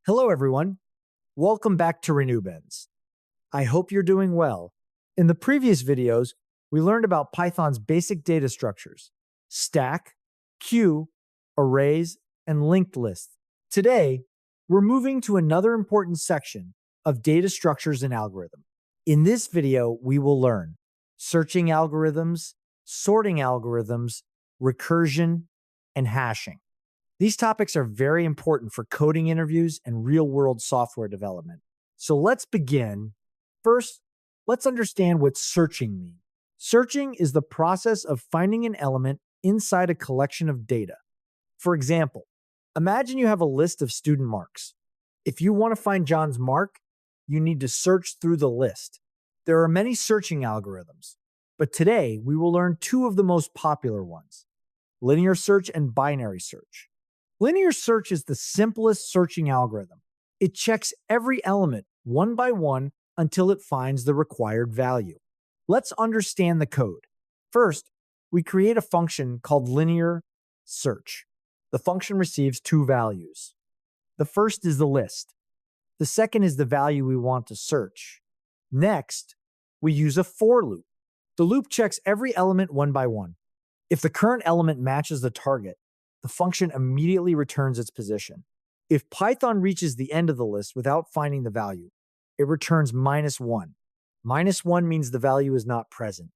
Hello, everyone. Welcome back to RENUBENZ. I hope you're doing well. In the previous videos, we learned about Python's basic data structures: stack, queue, arrays, and linked lists. Today, we're moving to another important section of data structures and algorithm. In this video, we will learn searching algorithms, sorting algorithms, recursion, and hashing. These topics are very important for coding interviews and real-world software development. So let's begin. First, let's understand what searching means. Searching is the process of finding an element inside a collection of data. For example, imagine you have a list of student marks. If you want to find John's mark, you need to search through the list. There are many searching algorithms, but today we will learn two of the most popular ones: linear search and binary search. Linear search is the simplest searching algorithm. It checks every element one by one until it finds the required value. Let's understand the code. First, we create a function called linear search. The function receives two values. The first is the list. The second is the value we want to search. Next, we use a for loop. The loop checks every element one by one. If the current element matches the target, the function immediately returns its position. If Python reaches the end of the list without finding the value, it returns -1. -1 means the value is not present.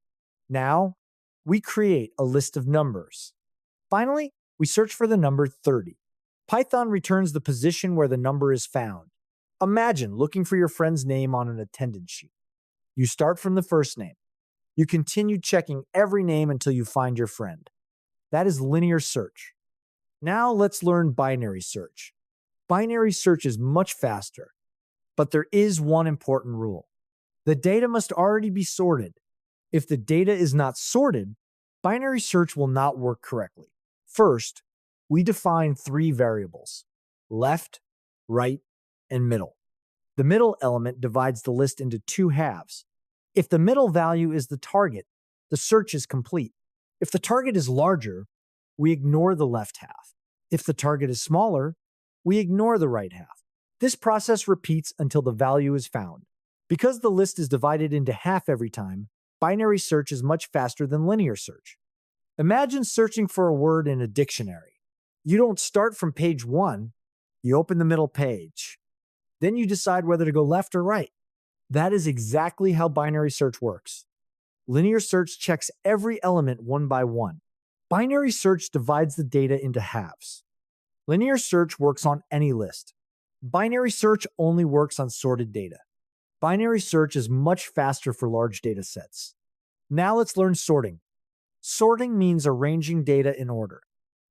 Now, we create a list of numbers. Finally, we search for the number 30. Python returns the position where the number is found. Imagine looking for your friend's name on an attendance sheet. You start from the first name. You continue checking every name until you find your friend. That is linear search. Now let's learn binary search. Binary search is much faster, but there is one important rule. The data must already be sorted. If the data is not sorted, binary search will not work correctly. First, we define three variables: left, right, and middle. The middle element divides the list into two halves. If the middle value is the target, the search is complete. If the target is larger, we ignore the left half. If the target is smaller, we ignore the right half. This process repeats until the value is found. Because the list is divided into half every time, binary search is much faster than linear search. Imagine searching for a word in a dictionary. You don't start from page 1, you open the middle page. Then you decide whether to go left or right. That is exactly how binary search works. Linear search checks every element one by one. Binary search divides the data into halves. Linear search works on any list. Binary search only works on sorted data. Binary search is much faster for large data sets. Now let's learn sorting. Sorting means arranging data in order,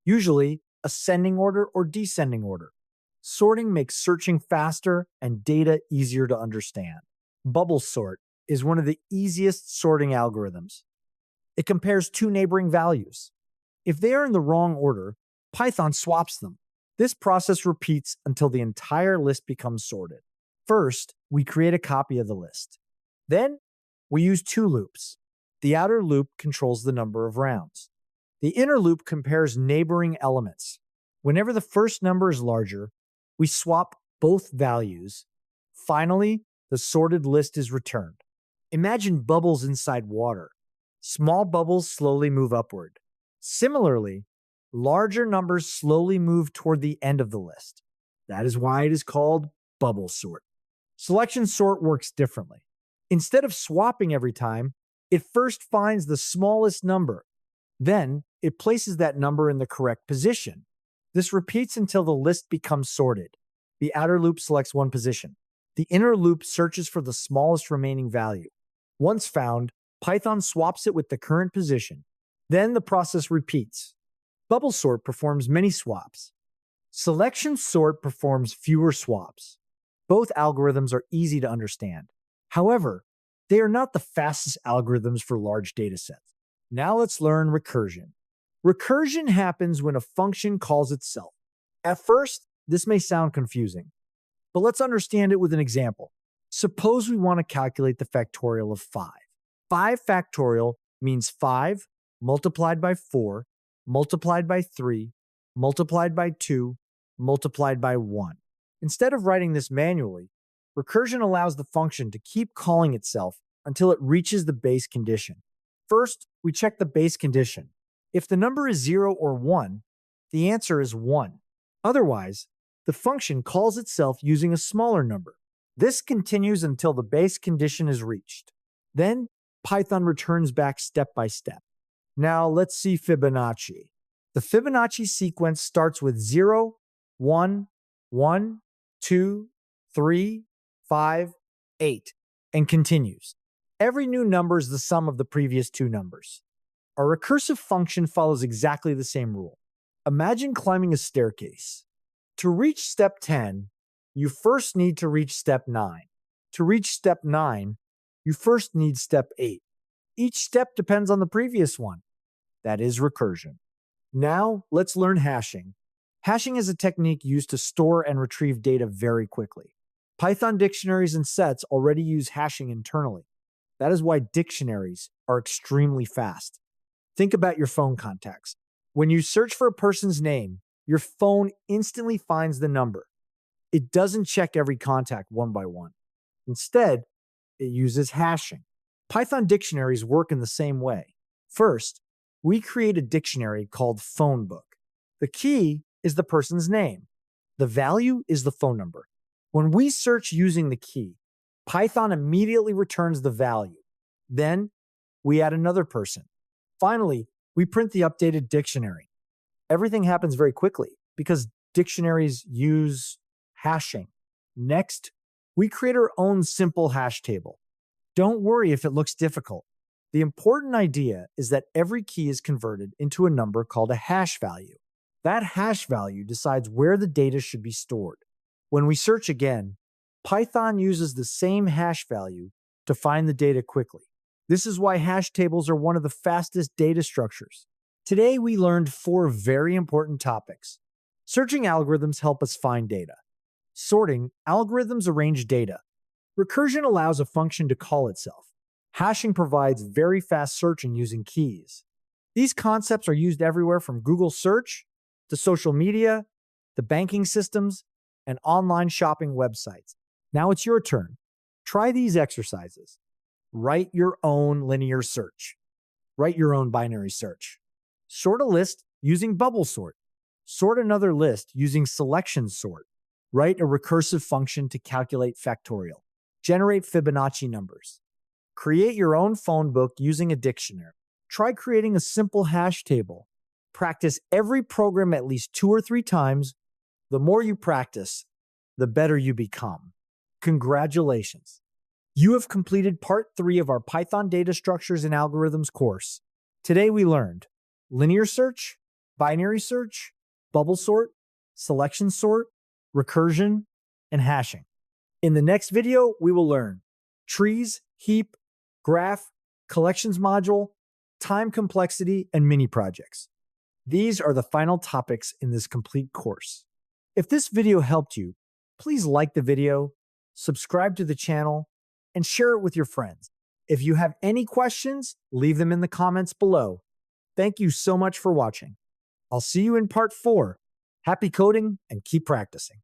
usually ascending order or descending order. Sorting makes searching faster and data easier to understand. Bubble sort is one of the easiest sorting algorithms. It compares two neighboring values. If they are in the wrong order, Python swaps them. This process repeats until the entire list becomes sorted. First, we create a copy of the list. Then, we use two loops. The outer loop controls the number of rounds. The inner loop compares neighboring elements. Whenever the first number is larger, we swap both values. Finally, the sorted list is returned. Imagine bubbles inside water. Small bubbles slowly move upward. Similarly, larger numbers slowly move toward the end of the list. That is why it is called bubble sort. Selection sort works differently. Instead of swapping every time, it first finds the smallest number. Then, it places that number in the correct position. This repeats until the list becomes sorted. The outer loop selects one position. The inner loop searches for the smallest remaining value. Once found, Python swaps it with the current position. Then the process repeats. Bubble sort performs many swaps. Selection sort performs fewer swaps. Both algorithms are easy to understand. However, they are not the fastest algorithms for large datasets. Now let's learn recursion. Recursion happens when a function calls itself. At first, this may sound confusing, but let's understand it with an example. Suppose we want to calculate the factorial of 5. 5 factorial means 5 multiplied by 4, multiplied by 3, multiplied by 2, multiplied by 1. Instead of writing this manually, recursion allows the function to keep calling itself until it reaches the base condition. First, we check the base condition. If the number is 0 or 1, the answer is 1. Otherwise, the function calls itself using a smaller number. This continues until the base condition is reached. Then, Python returns back step by step. Now, let's see Fibonacci. The Fibonacci sequence starts with 0, 1, 1, 2, 3, 5, 8, and continues. Every new number is the sum of the previous two numbers. Our recursive function follows exactly the same rule. Imagine climbing a staircase. To reach step 10, you first need to reach step 9. To reach step 9, you first need step 8. Each step depends on the previous one. That is recursion. Now, let's learn hashing. Hashing is a technique used to store and retrieve data very quickly. Python dictionaries and sets already use hashing internally. That is why dictionaries are extremely fast. Think about your phone contacts. When you search for a person's name, your phone instantly finds the number. It doesn't check every contact one by one. Instead, it uses hashing. Python dictionaries work in the same way. First, we create a dictionary called phone book. The key is the person's name. The value is the phone number. When we search using the key, Python immediately returns the value. Then, we add another person. Finally, we print the updated dictionary. Everything happens very quickly because dictionaries use hashing. Next, we create our own simple hash table. Don't worry if it looks difficult. The important idea is that every key is converted into a number called a hash value. That hash value decides where the data should be stored. When we search again, Python uses the same hash value to find the data quickly. This is why hash tables are one of the fastest data structures. Today, we learned 4 very important topics. Searching algorithms help us find data. Sorting algorithms arrange data. Recursion allows a function to call itself. Hashing provides very fast searching using keys. These concepts are used everywhere from Google search to social media, to banking systems, and online shopping websites. Now it's your turn. Try these exercises. Write your own linear search. Write your own binary search. Sort a list using bubble sort. Sort another list using selection sort. Write a recursive function to calculate factorial. Generate Fibonacci numbers. Create your own phone book using a dictionary. Try creating a simple hash table. Practice every program at least 2 or 3 times. The more you practice, the better you become. Congratulations! You have completed part 3 of our Python Data Structures and Algorithms course. Today we learned linear search, binary search, bubble sort, selection sort, recursion, and hashing. In the next video, we will learn trees, heap, graph, collections module, time complexity, and mini projects. These are the final topics in this complete course. If this video helped you, please like the video, subscribe to the channel, and share it with your friends. If you have any questions, leave them in the comments below. Thank you so much for watching. I'll see you in part 4. Happy coding and keep practicing.